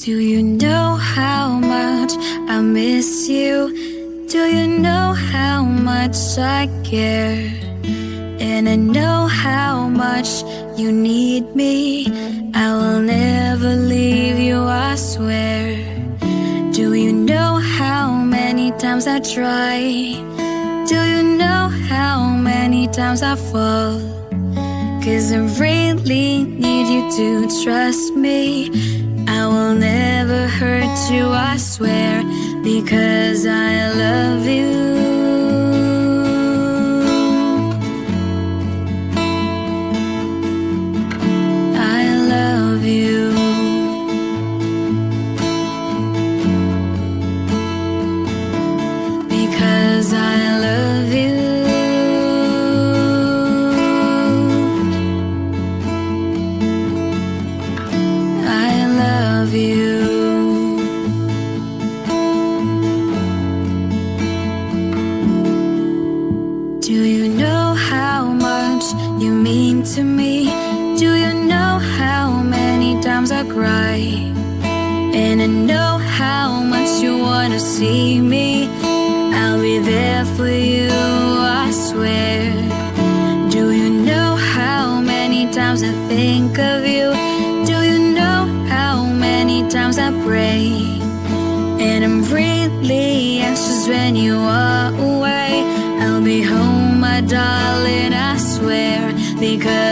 Do you know how much I miss you? Do you know how much I care? And I know how much you need me. I will never leave you, I swear. Do you know how many times I try? Do you know how many times I fall? 'Cause I really need you to trust me. I will never hurt you, I swear, because I love you. To me, do you know how many times I cry? And I know how much you wanna see me. I'll be there for you, I swear. Do you know how many times I think of you? Do you know how many times I pray? And I'm really anxious when you are away. I'll be home, my darling, I swear, because